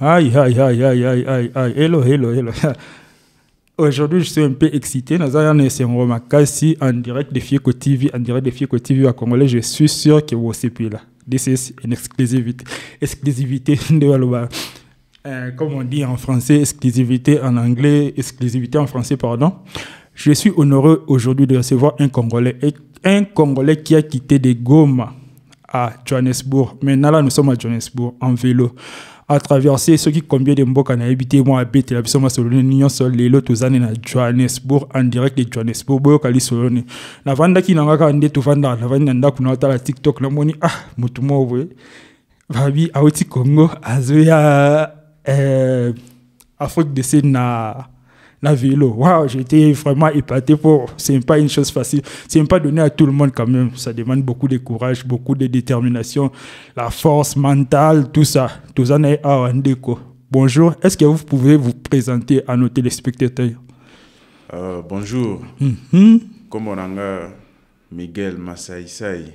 Aïe, aïe, aïe, aïe, aïe, aïe, aïe. Hello, hello, hello. Aujourd'hui, je suis un peu excité. Nous avons un Makassi en direct de Fieko TV, en direct de Fieko TV à Congolais. Je suis sûr que vous aussi là. This is une exclusivité. Exclusivité de Waloba. Comme on dit en français, exclusivité en anglais, exclusivité en français, pardon. Je suis honoré aujourd'hui de recevoir un Congolais qui a quitté de Goma à Johannesburg. Maintenant, là, nous sommes à Johannesburg en vélo. À traverser ceux qui combien de mboka na habité moi habité la bisoma solone nion sol lelo tozane na Johannesburg en direct de Johannesburg boyo kali solone na vanda ki na ngaka nde to vanda na vanda ndako na tala TikTok na moni mutu mowe babi awiti Congo azoya Afrique de Sud na vélo. Waouh, j'étais vraiment épaté c'est pas une chose facile. C'est pas donné à tout le monde quand même. Ça demande beaucoup de courage, beaucoup de détermination, la force mentale, tout ça. Tout ça n'est pas un déco. Bonjour, est-ce que vous pouvez vous présenter à nos téléspectateurs? Bonjour. Comme on a Miguel Masaïsaï,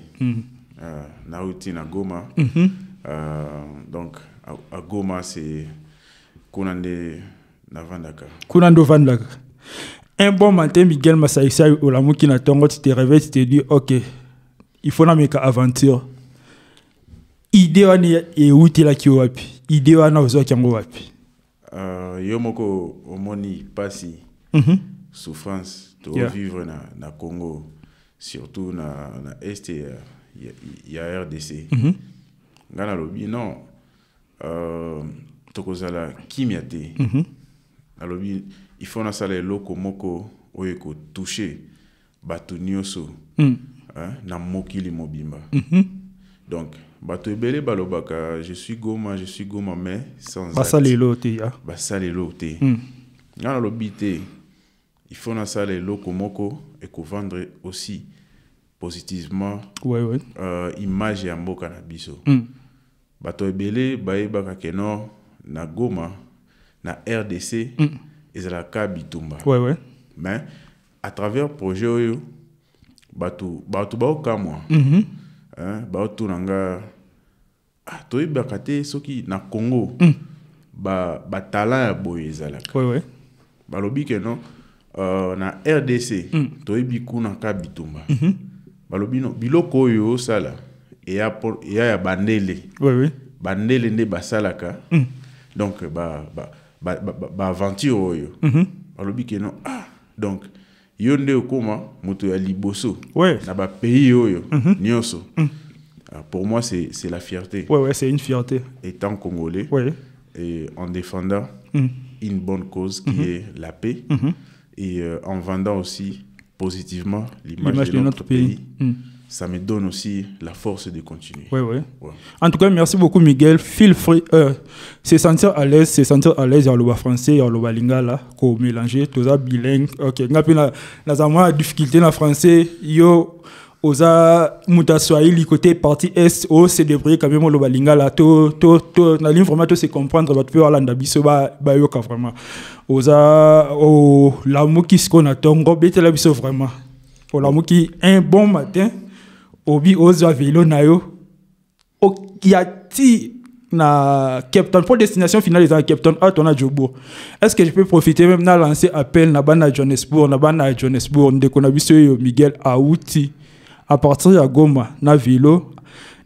Nauti na Goma. Donc, à Goma, c'est Konande Navandaka. Kunando Vandaka. Un bon matin, Miguel Masaïsaï, au lamu qui n'a tongo, tu te réveilles, tu te dis, ok, il faut na meka aventure. Idée wani e uti la ki wapi. Idée wana ozo kyango wapi. Yomoko omoni pasi, souffrance, to vivre na Congo, surtout na Est y a RDC. Ngana lobi, non, tokozala kimiate. Alors, il faut na sala loko moko oyeko toucher batu nyoso na mokili mobimba. Donc batu ebele balobaka je suis Goma mais sans basalelo te ya basalelo te na lobité il faut na sala loko moko et ko vendre aussi positivement image ya mboka na biso. Batu ebele baebaka keno na Goma na RDC et la Kabitumba. Mais à travers projet oyo batu ba kamwa batu nanga to ibakate soki na Congo ba talent ya boye ezalaka. Balobi ke non na RDC to ibiku na Kabitumba. Balobi no biloko oyo sala et ya bandele. Bandele nde basalaka. Donc aventure oyo alobi ke non donc yonde okoma moto ya liboso na ba pays oyo nyonso. Pour moi c'est la fierté. C'est une fierté étant congolais et en défendant une bonne cause qui est la paix et en vendant aussi positivement l'image de notre pays. Ça me donne aussi la force de continuer. En tout cas, merci beaucoup, Miguel. Feel free. Se sentir à l'aise, à l'oba français, à l'oba lingala, qu'on mélanger, tout ça bilingue. Ok, n'a difficulté dans français, yo, oza muta swahili côté partie est, c'est débrouiller quand même au l'oba lingala, na ligne vraiment se comprendre, va te faire l'anda biso ba yoka vraiment. Oza, l'amour qui se connaît, tongo, bête la biso vraiment. Pour l'amour qui un bon matin. Obi ozo vélo na yo okiati na Cape Town pour destination finale dans Cape Town à ton Djobo. Est-ce que je peux profiter même na lancer appel na bana Johannesburg ndeko na biso yo Miguel Aouti à partir de Goma na vélo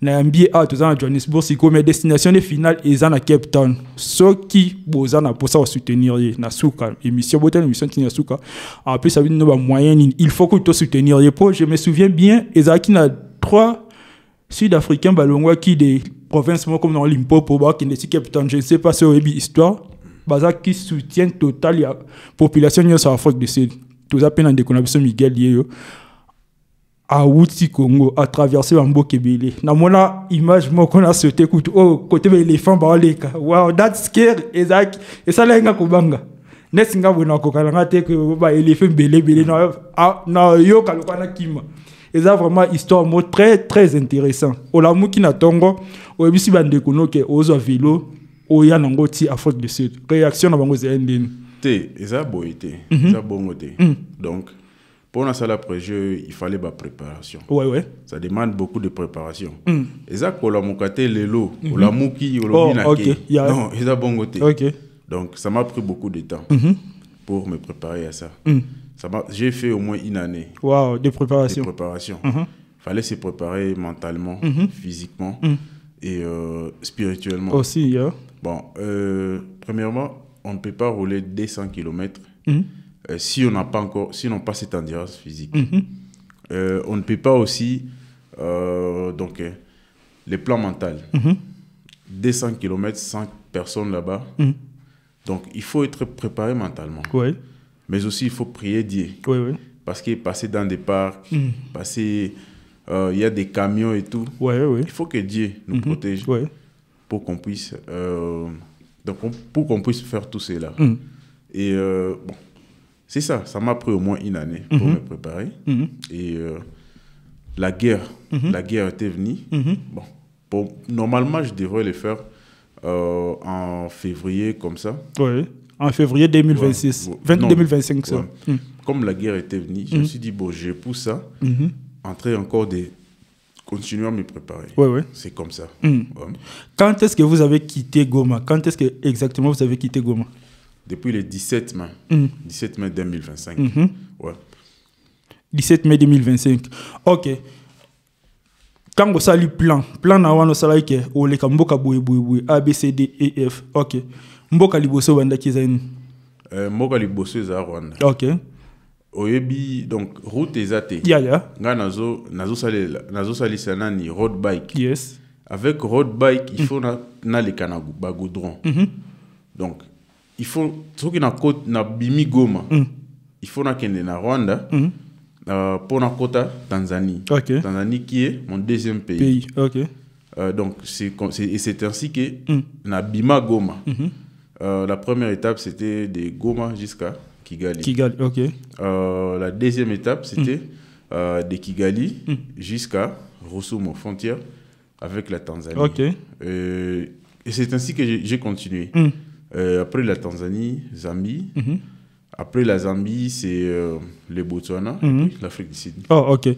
na ambi à tous en Johannesburg si comme destination finale est na Cape Town ce qui boza na pour ça soutenir na souka émission botel émission qui na souka en plus ça veut dire moyen il faut que tu soutenir pour je me souviens bien ezaki na 3 Sud-Africains balongwa qui des provinces comme dans Limpopo qui ne Cape Town je ne sais pas si c'est une histoire baza qui soutient total la population de Afrique du Sud tout ça peine de connaissance Miguel yo à Outi Congo à traverser Mambo Kebele na mona image mo kona sauté côté éléphant baleka wow that's scary exact et ça lenga kubanga nesinga bona ko kalanga te que ba éléphant belé na yo kalokana kima. Et ça vraiment histoire très très intéressant. Olamu ki na tongo o bisi bande kono ke ozo vélo o ya nango ti Afrique du Sud. Réaction na bango zendine. Te eza boité, eza bongo te. Donc Pour la salle après-jeu, il fallait la préparation. Ouais. Ça demande beaucoup de préparation. Et ça, pour la moukate, les lots, pour la mouki, pour le ok. non, ils ont bon côté. Ok. Donc, ça m'a pris beaucoup de temps pour me préparer à ça. J'ai fait au moins une année Wow, de préparation. Il fallait se préparer mentalement, physiquement et spirituellement. Aussi, yeah. Bon, premièrement, on ne peut pas rouler 200 km si on n'a pas cette endurance physique. On ne peut pas aussi, les plans mentaux. 200 km, 100 personnes là-bas. Donc, il faut être préparé mentalement. Ouais. Mais aussi, il faut prier Dieu. Ouais. Parce que passer dans des parcs, il y a des camions et tout. Ouais. Il faut que Dieu nous protège pour qu'on puisse, pour qu'on puisse faire tout cela. Et bon, c'est ça. Ça m'a pris au moins une année pour me préparer. Et la guerre était venue. Bon, normalement, je devrais le faire en février, comme ça. Oui, en février 2026. 2025, ça. Comme la guerre était venue, je me suis dit, bon, je pousse ça, continuer à me préparer. Ouais. C'est comme ça. Quand est-ce que vous avez quitté Goma? Quand est-ce que exactement vous avez quitté Goma? Depuis le 17 mai. 17 mai 2025. Ouais. 17 mai 2025. Ok. Quand vous avez le plan na wana sala ke oleka mboka boye A B C D E F. Ok. Mboka liboso banda kizani. Mboka liboso za Rwanda. Ok. Oyebi donc route ezate. Ya. Nga nazo salisa nani road bike. Yes. Avec road bike, il faut na le kanagu ba goudron. Donc il faut soki na côte na bimi Goma. Il faut na kende na Rwanda. Pour la Kota, Tanzanie. Okay. Tanzanie qui est mon deuxième pays. Okay. Donc, c'est ainsi que na Bima Goma. La première étape, c'était de Goma jusqu'à Kigali. Ok. La deuxième étape, c'était de Kigali jusqu'à Rusumo, frontière avec la Tanzanie. Okay. Et c'est ainsi que j'ai continué. Après la Tanzanie, Zambie. Après la Zambie, c'est le Botswana, l'Afrique du Sud. Oh, ok.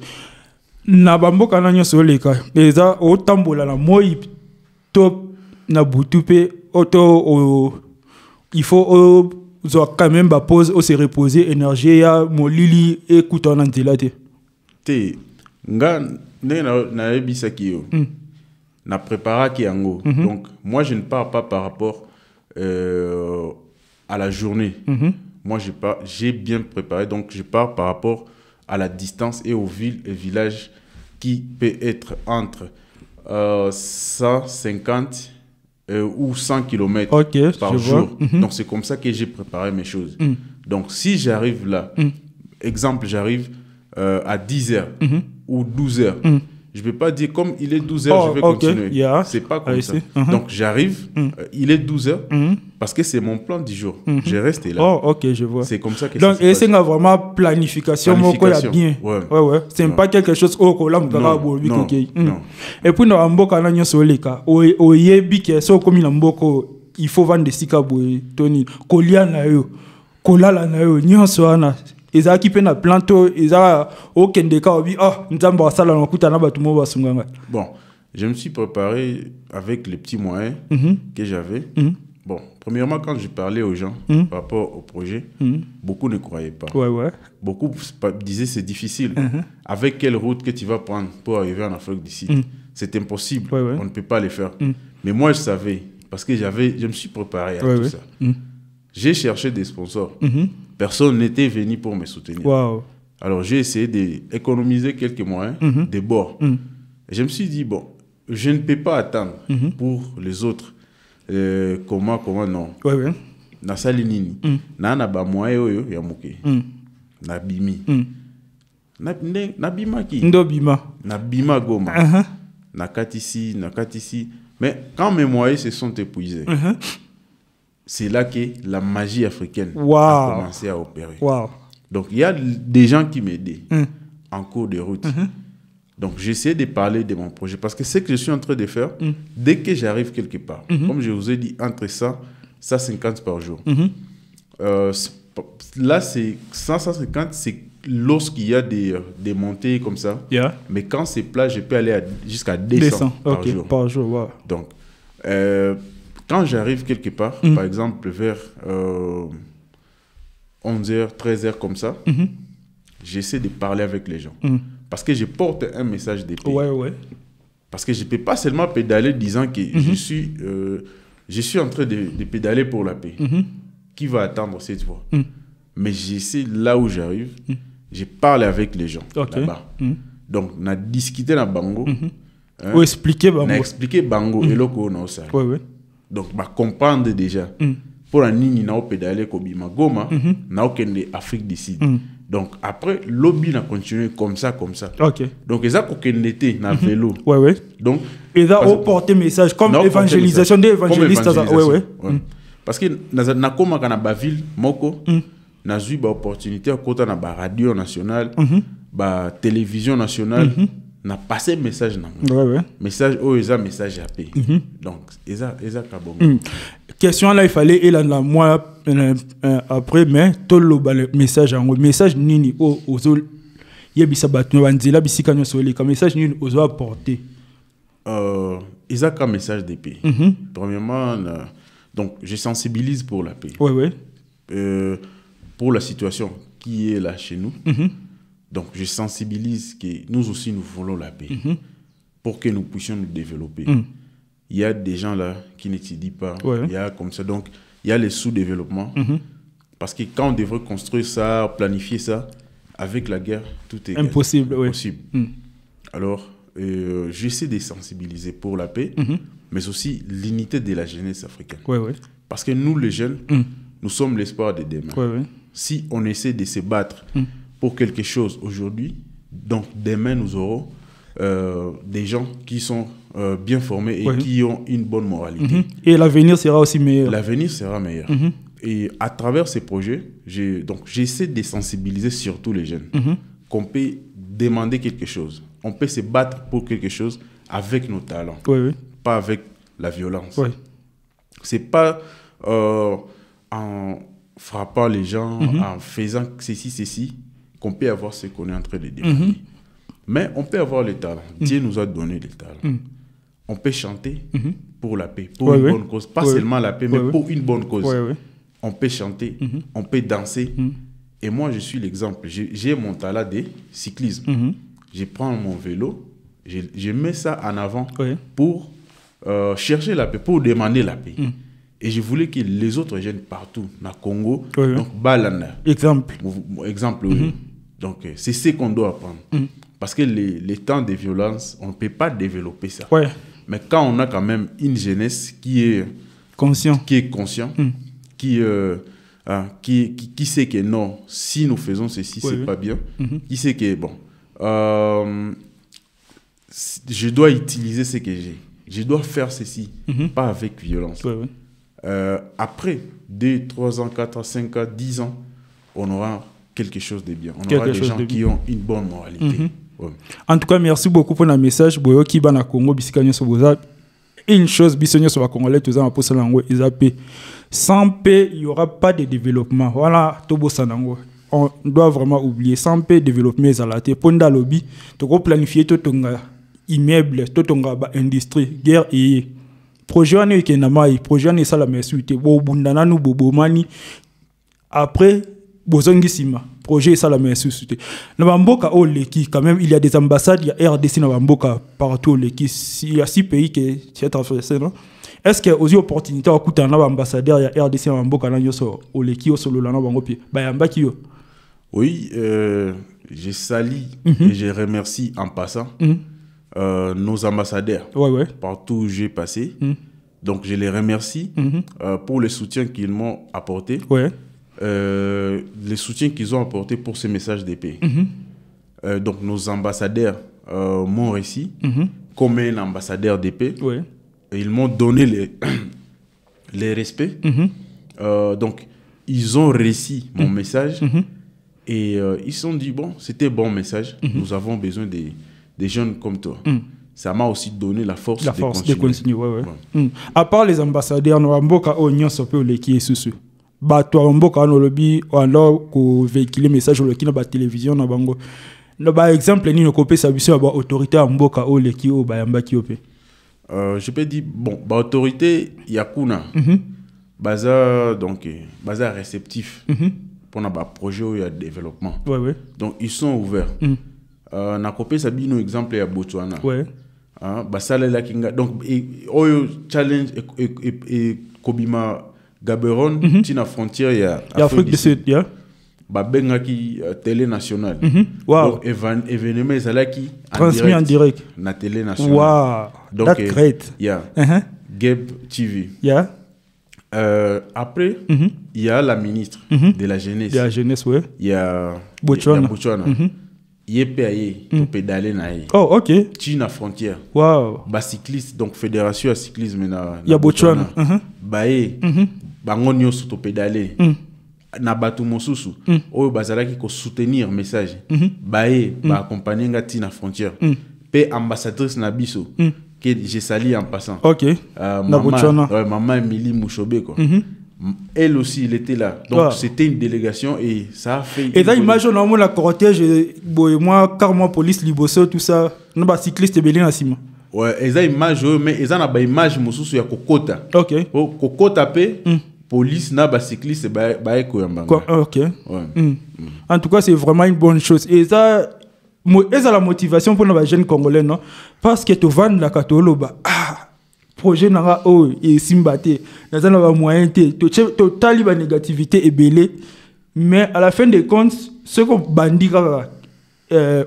Na bamboka na nyoso leka. Eza o tambola na moi top na butupe auto il faut quand même ba pause au se reposer énergie ya molili écoute en antilate. Te nga na ebisa kiyo. Na prépara ki yango. Donc moi je ne pars pas par rapport à la journée. Moi, j'ai bien préparé, donc je pars par rapport à la distance et aux villes et villages qui peut être entre 150 ou 100 km par jour. Donc, c'est comme ça que j'ai préparé mes choses. Donc, si j'arrive là, exemple, j'arrive à 10 heures ou 12 heures, je ne peux pas dire comme il est 12 heures, je vais continuer. Yeah. C'est pas comme ça. Donc j'arrive, il est 12 heures, parce que c'est mon plan du jour. Je reste là. Oh, ok, je vois. C'est comme ça que donc, c'est vraiment planification. Bien. Ouais. C'est pas quelque chose au collant de la boue. Et puis, dans Mboka, on a solika. Oyebi qui est so comme il mboko, il faut vendre des sikaboué, Tony. Kolia na yo, kolala na yo, nyonso ana. Ils ont équipé na planto, ils ont aucun des cas, Bon, je me suis préparé avec les petits moyens que j'avais. Bon, premièrement, quand je parlais aux gens par rapport au projet, beaucoup ne croyaient pas. Beaucoup disaient c'est difficile. Avec quelle route que tu vas prendre pour arriver en Afrique du Sud? C'est impossible, on ne peut pas le faire. Mais moi, je savais, parce que je me suis préparé à tout ça. J'ai cherché des sponsors. Personne n'était venu pour me soutenir. Alors, j'ai essayé d'économiser quelques moyens de bord. Et je me suis dit, bon, je ne peux pas attendre pour les autres. Comment non. Na salinini. Na ba moyen oyo ya muke. Na bimi. Na bima ki? Na bima Goma. Na katisi. Mais quand mes moyens se sont épuisés, c'est là que la magie africaine a commencé à opérer. Donc, il y a des gens qui m'aidaient en cours de route. Donc, j'essaie de parler de mon projet. Parce que ce que je suis en train de faire, dès que j'arrive quelque part, comme je vous ai dit, entre 100 150 par jour. Là, c'est 150, c'est lorsqu'il y a des montées comme ça. Yeah. Mais quand c'est plat, je peux aller jusqu'à 200 par jour. Wow. Donc, quand j'arrive quelque part, par exemple vers 11h, 13h comme ça, j'essaie de parler avec les gens. Parce que je porte un message d'épée. Ouais. Parce que je ne peux pas seulement pédaler disant que je suis en train de pédaler pour la paix. Qui va attendre cette voix? Mais j'essaie, là où j'arrive, je parle avec les gens là-bas. Donc, on a discuté dans Bango. Ou expliquer Bango. On a expliqué Bango et l'oko on a aussi. Donc, on va comprendre déjà. Pour un nini, on a pédalé Kobima Goma, on a aucun Afrique d'ici. Donc, après, le lobby a continué comme ça. Donc, ils ont été dans le vélo. Donc, ils ont porté message comme évangélisation des évangélistes. Parce que dans la ville, Moko, on a eu l'opportunité à côté de la radio nationale, la télévision nationale, on a passé message. Message, message à paix. Donc, ils ont question là, il fallait, il en a moi après, mais tout le message en message nini aux yebisa batu banzela bisika nyo soli comme message nini aux apporter. Ils ont un message de paix. Premièrement, donc je sensibilise pour la paix. Pour la situation qui est là chez nous. Donc je sensibilise que nous aussi nous voulons la paix pour que nous puissions nous développer. Il y a des gens là qui n'étudient pas. Il y a comme ça. Donc il y a les sous-développements. Parce que quand on devrait construire ça, planifier ça, avec la guerre, tout est impossible. Alors, j'essaie de sensibiliser pour la paix, mais aussi l'unité de la jeunesse africaine. Parce que nous, les jeunes, nous sommes l'espoir de demain. Si on essaie de se battre pour quelque chose aujourd'hui, donc demain, nous aurons des gens qui sont bien formés et qui ont une bonne moralité. Et l'avenir sera aussi meilleur. L'avenir sera meilleur. Et à travers ces projets, j'essaie de sensibiliser surtout les jeunes qu'on peut demander quelque chose. On peut se battre pour quelque chose avec nos talents, pas avec la violence. C'est pas en frappant les gens, en faisant ceci, qu'on peut avoir ce qu'on est en train de demander. Mais on peut avoir le talent. Dieu nous a donné le talent. On peut chanter pour la paix, pour une bonne cause. Pas seulement la paix, mais pour une bonne cause. On peut chanter, on peut danser. Et moi, je suis l'exemple. J'ai mon talent de cyclisme. Je prends mon vélo, je mets ça en avant pour chercher la paix, pour demander la paix. Et je voulais que les autres jeunes partout, dans le Congo, donc Balanda. Exemple. Donc, c'est ce qu'on doit apprendre. Parce que les temps de violence, on ne peut pas développer ça. Mais quand on a quand même une jeunesse qui est conscient, qui sait que non, si nous faisons ceci, c'est pas bien, qui sait que bon, je dois utiliser ce que j'ai. Je dois faire ceci, pas avec violence. Après 2, 3 ans, 4 ans, 5 ans, 10 ans, on aura quelque chose de bien. On aura des gens qui ont une bonne moralité. En tout cas, merci beaucoup pour le message. Boyo qui na Congo bisika nyoso boza. Une chose bisonyo sur la Congolais tous en posa lango isape. Sans paix, il y aura pas de développement. Voilà, tobo sanango. On doit vraiment oublier sans paix développement zalate ponda lobby to ko planifier to tonga immeuble to tonga ba industrie guerre et projet ane ke na mai projet ane sala mesuite bo bundana nu bobomani après bozongi sima projet ça la mesuite na bamboka o leki quand même il y a des ambassades il y a RDC na bamboka partout leki il y a 6 pays que c'est africain non. Est-ce que aux opportunités à couper un ambassadeur il y a RDC na bamboka na yoso o leki o solo na bango pi ba yamba ki yo. Oui, je salue et je remercie en passant nos ambassadeurs partout où j'ai passé. Donc, je les remercie pour le soutien qu'ils m'ont apporté, les soutiens qu'ils ont apporté pour ce message d'épée. Donc, nos ambassadeurs m'ont réussi comme un ambassadeur d'épée. Ils m'ont donné les respects. Donc, ils ont réussi mon message. Et ils se sont dit, bon, c'était un bon message. Nous avons besoin des jeunes comme toi. Ça m'a aussi donné la force de continuer. À part les ambassadeurs, nous avons beaucoup de gens qui sont bato ya mboka no lobby alors ko véhiculer message au leki na ba télévision na bango no ba exemple ni no kopesa biso ba autorité ya mboka o leki o ba yamba ki opé je peux dire bon ba autorité yakuna baza donc baza réceptif pour na ba projet ou ya développement donc ils sont ouverts na kopesa bino exemple ya Botswana basala la kinga donc oyo challenge et kobima Gaborone tina frontière ya Afrique du Sud babenga ki télé nationale wow événement ezalaki transmis en direct na télé nationale wow donc that's great Gab TV après il y a la ministre de la jeunesse il y a Botswana to pédaler na ye oh ok tina frontière wow ba cycliste donc fédération de cyclisme na Botswana bae bango nyonso to pédaler na batu mosusu oyo bazalaki ko soutenir message bae ba accompagner nga tina frontière pe ambassadrice na biso que j'ai sali en passant ok na Botswana maman Emily Mouchobe quoi elle aussi il était là donc c'était une délégation et ça a fait et là imagine normalement la cortège moi car moi police liboso tout ça no ba cycliste belé na sima ouais eza image mais eza na ba image mosusu ya kokota ok kokota pe police na ba cycliste ba ekoyambanga ok en tout cas c'est vraiment une bonne chose et ça eza la motivation pour nos jeunes congolais non parce que to vendre la katoloba projet nanga o et simbate nazana ba moyen to tali ba négativité ebelé mais à la fin des comptes ce qu'on bandi kaka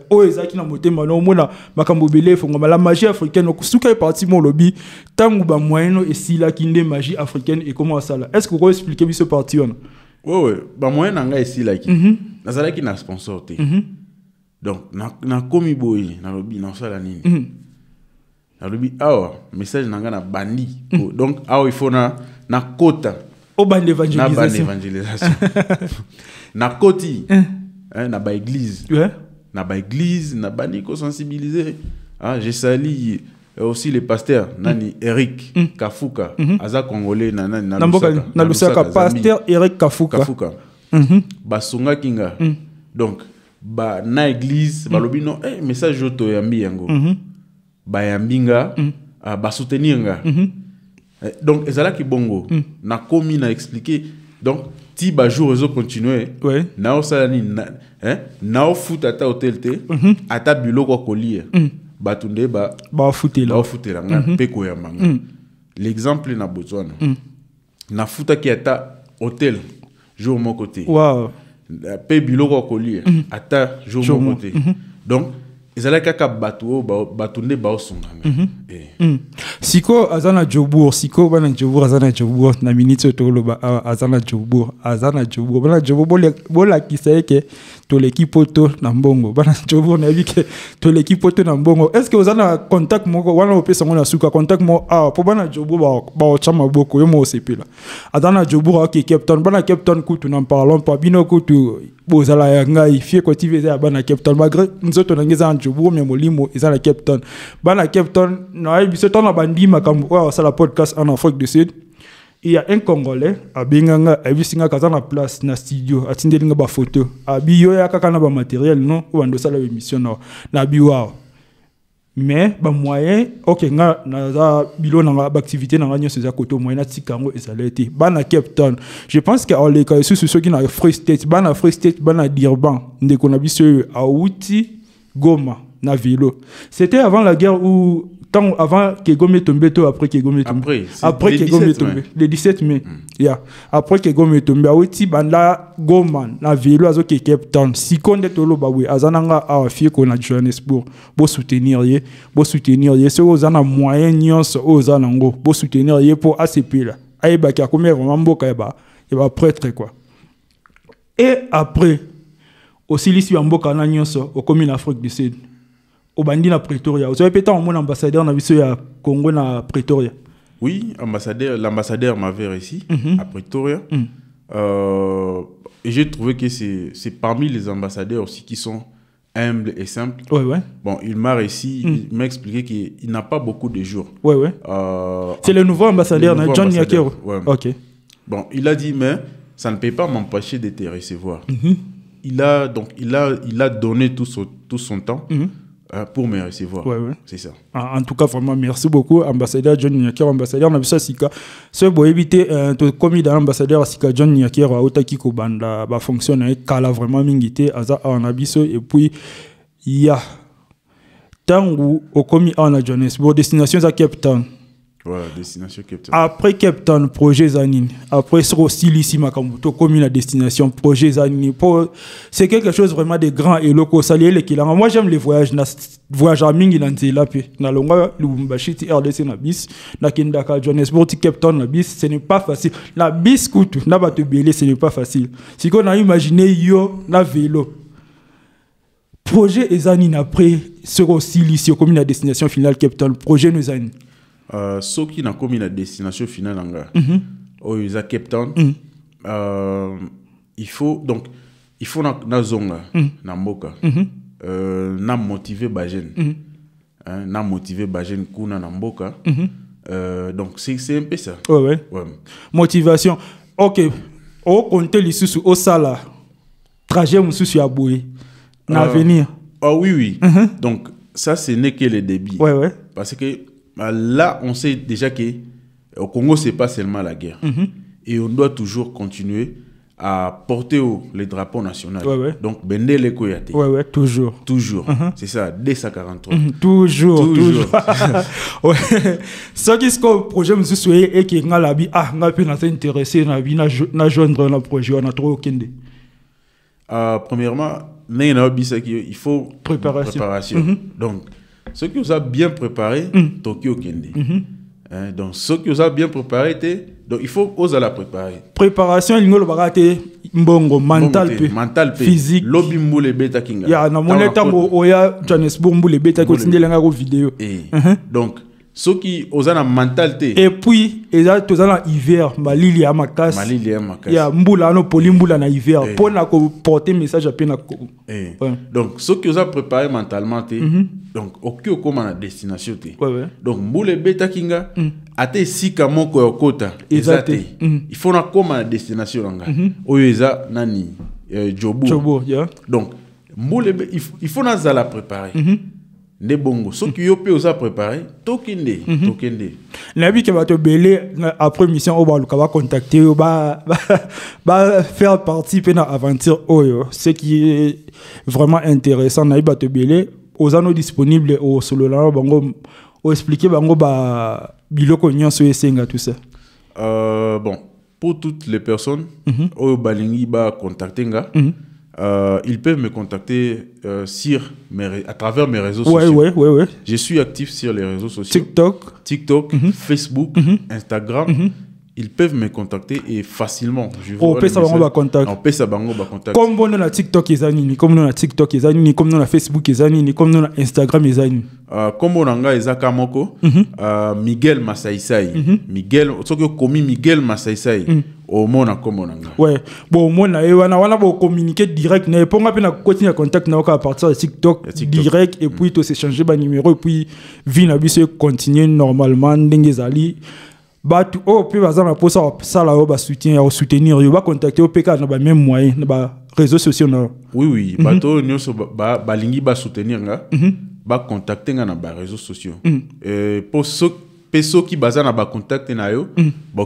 o ezaki na motema no mona makambo belé fonga la magie africaine okusuka parti mon lobby tangu ba moyen no esila kinde magie africaine et comment ça là est-ce que vous pouvez expliquer ce parti on ouais ba moyen nanga esila ki nazala ki na sponsor te donc na komi boy na lobby na sala nini Nalubi awa message nanga na bandi donc awa il faut na kota au ban l'évangélisation na koti na ba église na ba église na bandi ko sensibiliser j'ai sali aussi les pasteurs nani Eric Kafuka aza congolais na Lusaka pasteur Eric Kafuka basonga kinga donc ba na église balobi no message joto yambi yango bayambinga ba soutenir nga donc ezala ki bongo na komi na expliquer donc ti ba jour rezo continuer na osala ni na foot ata hotel te ata biloko ko lire batunde ba futela nga pe ko yamanga l'exemple na Botswana na futa ki ata hotel jour mon côté wow pe biloko ko lire ata jour mon côté donc ezala kaka batunde ba osunganga siko azana Jobour siko bana Jobour azana Jobour na minute to loba azana Jobour bana Jobour bola kiseke to l'équipe to na mbongo bana Jobour na bike to l'équipe to na mbongo est-ce que azana contact moko wana opesa ngona suka contact mo po bana Jobour ba chama boko yo mo sepela azana Jobour ok captain bana captain kutu na parlons pas bino kutu bozala yanga ifie ko TV za bana captain malgré nzoto na ngeza Jobour mais molimo ezala captain bana captain na biso tona bandi makambo wa sala podcast en Afrique du Sud il y a un Congolais abinganga abisinga kazana place na studio atindelinga ba photo abiyo ya kaka na ba matériel non ou ando sala émission na biwa mais ba moyen OK nga na za bilo na ba activité na nganyo seza koto moyen na tikango ezaleti bana captain je pense que en les cas ceux qui na Free State bana Durban ndeko na biso auti Goma na vélo c'était avant la guerre ou avant que Goma tombe to après que Goma tombe après que Goma tombe le 17 mai après que Goma tombe auti banda Goma na vélo azo ke Cape Town sikonde to lo bawe azananga a fie ko na Johannesburg bo soutenir ye so ozana moyen nyonso ozana ngo bo soutenir ye pour ACP là ayeba ka combien vraiment mboka ba prêtre quoi et après aussi lisi ya mboka na nyonso au commune Afrique du Sud au bandi na Pretoria vous avez peut-être mon ambassadeur na biso ya Congo na Pretoria oui l'ambassadeur m'avait réussi à Pretoria et j'ai trouvé que c'est parmi les ambassadeurs aussi qui sont humbles et simples bon il m'a réussi il m'a expliqué qu'il n'a pas beaucoup de jours c'est le nouveau ambassadeur John Yakero OK bon il a dit mais ça ne peut pas m'empêcher de te recevoir. Il a donné tout son temps pour me recevoir. C'est ça. En tout cas, vraiment, merci beaucoup, ambassadeur John Nyakero, ambassadeur Nabisa Sika. Ce pour éviter, comme dans l'ambassadeur Sika John Nyakero, Otaki Kobanda, va fonctionner, Kala vraiment mingité, Aza Anabiso, et puis, il y a tant où, au commis en Johannesburg, destination à Cape Town. Voilà, destination Cape Town. Après Cape Town, projet Zanini. Après, c'est aussi ici, Makambuto, comme la destination, projet Zanini. C'est quelque chose vraiment de grand et local. Moi, j'aime les voyages. Voyage à Mingi, na longa, Lubumbashi, RDC, na bis, na Kendaka, Johannesburg, Cape Town, na bis, ce n'est pas facile. Na bis, koutou, na batebele, ce n'est pas facile. Si on a imaginé, yo, na vélo. Projet Zanini, après, c'est aussi ici, comme la destination finale Cape Town, projet Zanini. Ceux qui n'ont commis la destination finale au Cape Town, il faut na zonga na mboka na motiver bajen na motiver bajen kuna na mboka donc c'est un peu ça. Ouais. Motivation. OK. Au compter les sous au sala trajet mususu ya boye na avenir. Oui. Donc ça ce n'est que le débit. Ouais. Parce que là, on sait déjà qu'au Congo, ce n'est pas seulement la guerre. Et on doit toujours continuer à porter les drapeaux nationaux. Donc, Bendele Koyate. Ouais, toujours. C'est ça, dès 143. Toujours. Ce qui est le projet, je suis et qui est intéressé à joindre le projet. On a trop aucun. Premièrement, il faut préparation. Donc, ceux qui vous ont bien préparé, Tokyo Kende. Donc, ceux qui vous ont bien préparé, donc il faut oser la préparer. Préparation, il y a mbongo, mental, physique. Lobby mboule beta kinga. Il y a un Johannesburg mboule beta qui est une vidéo. Donc, ceux qui ont une mentalité. Et puis, il y a tout ça dans l'hiver, malili ya makas. Il y a mboula no polimboula na hiver pour na porter message à peine. Donc, ceux qui ont préparé mentalement, donc aucun comme la destination. Donc, mboule beta kinga, ate sika moko ya kota. Ezate. Il faut na comme la destination langa. Oyeza nani Jobo. Donc, mboule il faut na zala préparer. Ne bongo ceux qui ont pu osa préparer tokende. Nabi qui va te belé après mission au ba va contacter ba faire partie de l'aventure oyo, ce qui est vraiment intéressant. Nabi va te belé aux anneaux disponibles au solo la bango o expliquer bango ba biloko nyonso esenga tout ça. Bon, pour toutes les personnes au balingi ba contacter nga. Ils peuvent me contacter à travers mes réseaux sociaux. Ouais. Je suis actif sur les réseaux sociaux. TikTok, Facebook, Instagram. Ils peuvent me contacter et facilement. On peut savoir contact. Comme on a TikTok comme on a TikTok comme on a Facebook comme on a Instagram comme on a Ezaka Moko, Miguel Masaisai. Miguel, ce que commis Miguel Masaisai. Au monde comme on a. Ouais. Bon, on a communiquer direct. Ne pas on continuer à contact à partir de TikTok direct et puis tout s'échanger par numéro et puis vina bise continuer normalement d'engezali. Bah tu peut bazana pour ça là ba soutien à soutenir yo ba contacter au PK na ba même moyen na ba réseaux sociaux na. Oui bato nyoso ba lingi ba soutenir nga ba contacter nga na ba réseaux sociaux. Pour ceux qui basent na ba contacter na yo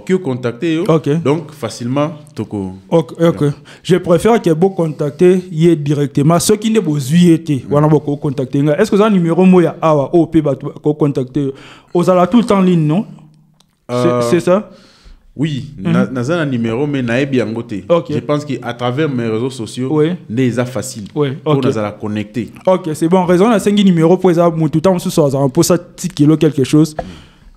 qui contacter yo donc facilement toko. OK. Je préfère que vous contacter y directement ceux qui ne besoin été wana boko contacter nga. Est-ce que ça numéro moya awa OP ba contacter aux ala tout en ligne non? C'est ça? Oui, n'a un numéro, mais n'a bien goûté. Je pense qu'à travers mes réseaux sociaux, n'est pas facile pour nous la connecter. OK, c'est bon. Raison, on a 5 numéros pour ça, tout le temps, pour ça, kilo quelque chose.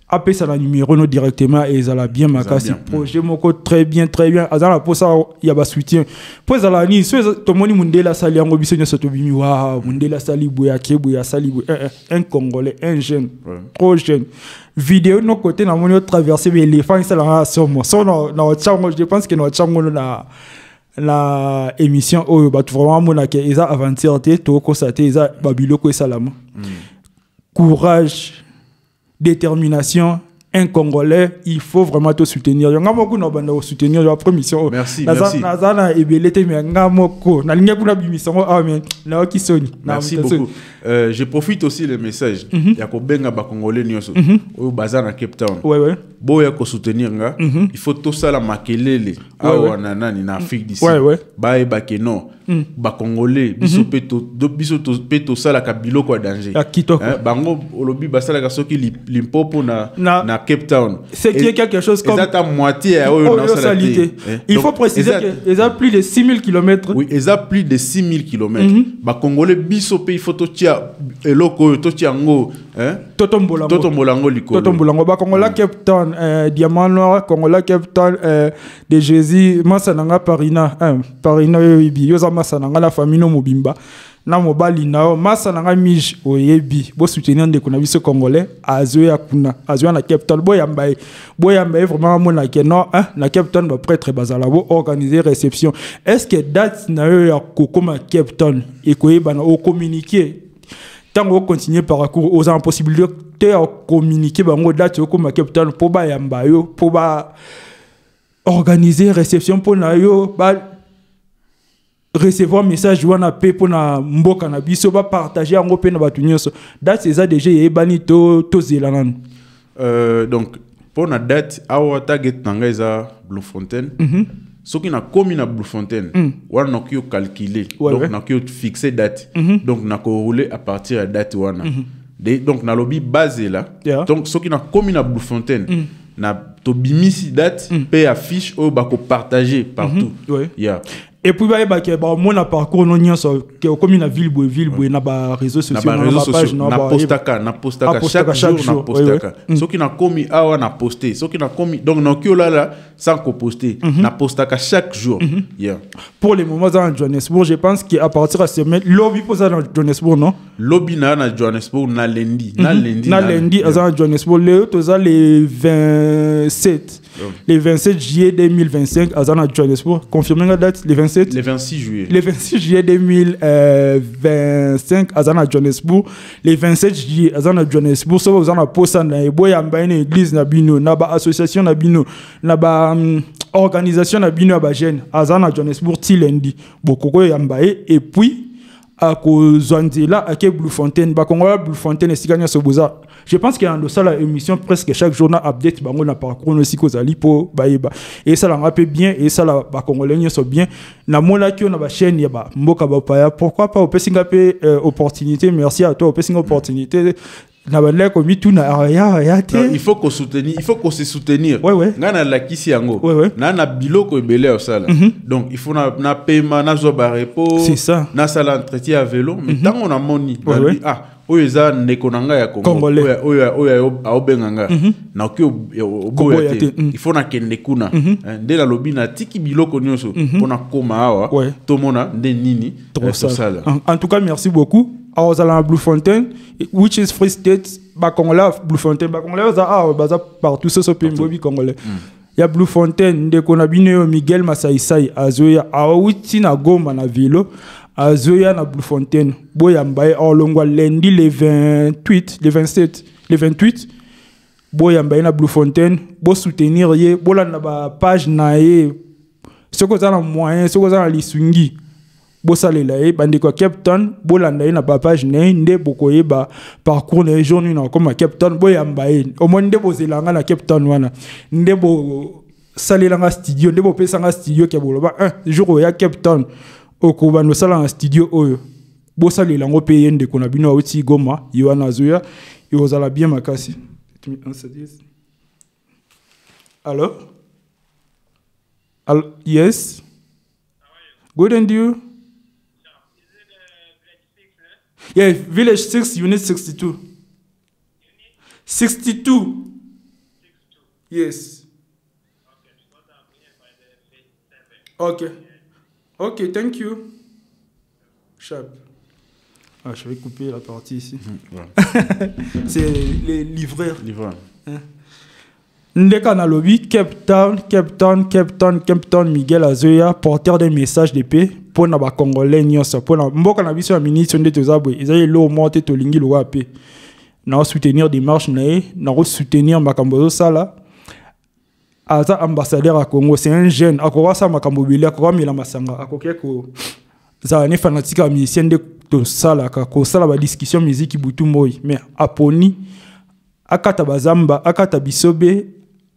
Appelez ça le numéro nous directement et ça la bien marqué. Si projet moko très bien. Azala pour ça il y a pas soutien. Pour ça la ni tout le monde mundela sali ngo biso nyoso to bimi wa mundela sali boya keboya sali un Congolais un jeune trop jeune. Vidéo de nos côtés na moni traverser l'éléphant ça la somme. So na chango je pense que no chango la émission oh ba vraiment mona ke eza aventure te to ko sa te eza babiloko salama. Courage, détermination, un Congolais, il faut vraiment te soutenir. Il y a beaucoup de soutenir la première mission. Merci. Merci beaucoup. Je profite aussi le message. Il y a Kobenga ba Congolais nyoso au bazar na Cape Town. Boya ko soutenir nga, il faut tout ça la makelele. Awa nani na Afrique d'ici. Ba e ba keno. Ba Congolais biso peto sala ka biloko danger. Bango olobi basala ka soki limpopo na Cape Town. C'est qu'il y a quelque chose comme à moitié il faut préciser qu'ils ont plus de 6000 km. Oui, ils ont plus de 6000 km. Ba Congolais biso pe il faut to tia eloko to tia ngo Totombolango liko. Totombolango ba Congolais Cape Town Diamant Noir Congolais Cape Town de Jésus Masananga Parina yobi yoza Masananga la famille no mobimba na mobali nao Masananga mij oyebi bo soutenir de kuna biso Congolais azoya kuna azoya na Cape Town boyambaye vraiment mona ke non na Cape Town ba prêtre bazala bo organiser réception. Est-ce que date na yo ya kokoma Cape Town et koyeba na o communiquer tant qu'on continue par parcours aux impossibilités à communiquer bango date comme Cape Town pour ba yamba yo pour ba organiser réception pour na yo ba recevoir message wana pe pour na mboka na biso ba partager ngo pe na batu nyonso date c'est déjà yebani to zelanan. Donc pour na date awa target nanga eza Bloemfontein. Ce qui n'a commis na Bloemfontein, on a pu calculer, donc on a pu fixer date, donc on a pu rouler à partir de date wana. Donc on a lobby basé là. Donc ce qui n'a commis na Bloemfontein, na to bimisi date, paye affiche ou bako partager partout. Et puis mon parcours non nyon so comme na ville boy na ba réseaux sociaux na postaka chaque jour na postaka ce qui na commis awa na poster ce qui na commis donc non que là sans ko poster na postaka chaque jour. Pour les moments dans Johannesburg, je pense qu'à partir de semaine lobby pour ça dans Johannesburg non lobby na Johannesburg na lundi à Johannesburg les 27 les 27 juillet 2025 à Johannesburg confirmez la date les 27 le 26 juillet. Le 26 juillet 2025 à Johannesburg. Le 27 juillet à Johannesburg. Ça vous en a posé dans les bois en bas une église na bino, na ba association na bino, na ba organisation na bino ba jeune à Johannesburg ti lundi. Bokoko yambaye et puis à Kozwanzela à Bloemfontein. Ba Congolais Bloemfontein et Sigania Soboza. Je pense qu'il y a dans ça émission presque chaque jour na update bango na parcours aussi kozali po baïba et ça la rappelle bien et ça la ba Congolais nyonso bien na mona ki on a ba chaîne ya ba mboka ba paya pourquoi pas au pesinga pe opportunité merci à toi au pesinga opportunité na ba ko mi tuna ya il faut qu'on soutenir il faut qu'on se soutenir ngana la kisi yango na biloko ebele au sala donc il faut na paiement na zo ba repos c'est ça na sala entretien à vélo mais tant on a moni oyo nekonanga ya Congo oyo aobenganga na ki oboyate il faut na kende kuna nde la lobi na tiki biloko nyonso pona koma awa to mona nde nini tosala. En tout cas merci beaucoup à Ozala Bloemfontein which is Free State ba Congolais Bloemfontein ba Congolais baza partout ce pays bobi Congolais ya Bloemfontein ndeko na bino Miguel Masaisai azoya awuti na Goma na Vilo azoya na Bloemfontein boyambaye olongwa lundi le 28 le 27 le 28 boyambaye na Bloemfontein bo soutenir ye bolanda ba page na ye soko za na moyen soko za na lisungi bo salela ye bandeko Cape Town bolanda ye na ba page na nde bokoye ba parcours na journée na comme Cape Town boyambaye au moins nde bozelanga na Cape Town wana nde bo salelanga studio nde bo pesanga studio ke boloba un jour ya Cape Town okuba no sala en studio oyo bo salela ngo pe yende kona bino awuti Goma Yohana Zoya yozala bien makasi. Hello? Yes. Good and you? Yeah, Village 6, Unit 62. 62. Yes. Okay. Ok, thank you. Sharp. Ah, je vais couper la partie ici. C'est les livreurs. Ndeka na lobby, Cape Town, Miguel Azoya, porteur des messages de paix pour na ba Congolais nyonso pour na mboka na biso ya ministre ndete zabwe ezali lo monte to lingi lo wape na soutenir des marches na soutenir makambo sala aza ambassadeur à Congo, c'est un jeune akora sa makambo bele akora mila masanga akoke ko za ne fanatique à musicien de to sala ko sala ba discussion musique butu moy mais aponi akata bazamba akata bisobe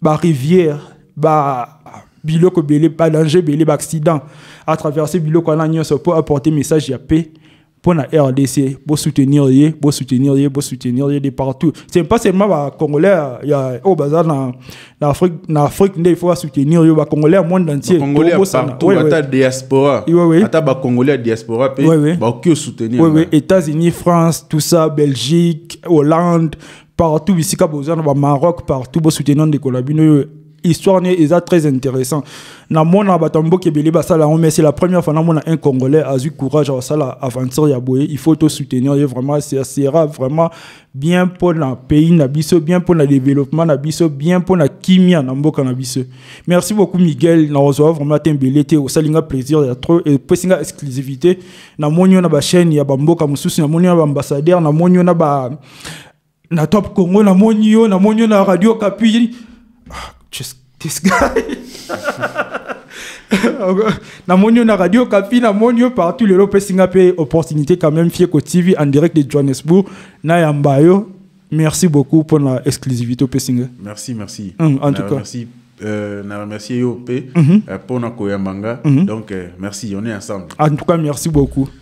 ba rivière ba biloko belé pas danger belé ba accident à traverser biloko na nyonso pour apporter message ya paix pour la RDC pour soutenir de partout. C'est pas seulement les Congolais, il y a au bazar dans l'Afrique, il faut soutenir les Congolais au monde entier. Les Congolais partout, la diaspora. Les Congolais diaspora, qui soutenir. Oui, États-Unis, France, tout ça, Belgique, Hollande, partout ici, au Maroc, partout pour soutenir des collaborateurs. Histoire est très intéressant. Na mona batambo ke belé basala mais c'est la première fois na mona un Congolais a eu courage à sala aventure ya boye, il faut te soutenir vraiment, c'est sera vraiment bien pour le pays na biso, bien pour le développement na biso, bien pour la kimia na mboka na biso. Merci beaucoup Miguel, na reçoit vraiment t'embelé té au salinga plaisir ya trop et pessinga exclusivité na monyo na ba chaîne ya bamboka mususu na monyo na ambassadeur na monyo na ba na Top Congo na monyo na Radio Kapi. Just this guy. Na monio na Radio Kapi, na monio partout le Lopé Singapé, opportunité quand même Fieko TV en direct de Johannesburg. Na Yambayo, merci beaucoup pour la exclusivité au Pessinga. Merci. En tout cas. Merci. Merci Yopé pour na Koyamanga. Donc merci, on est ensemble. En tout cas, merci beaucoup.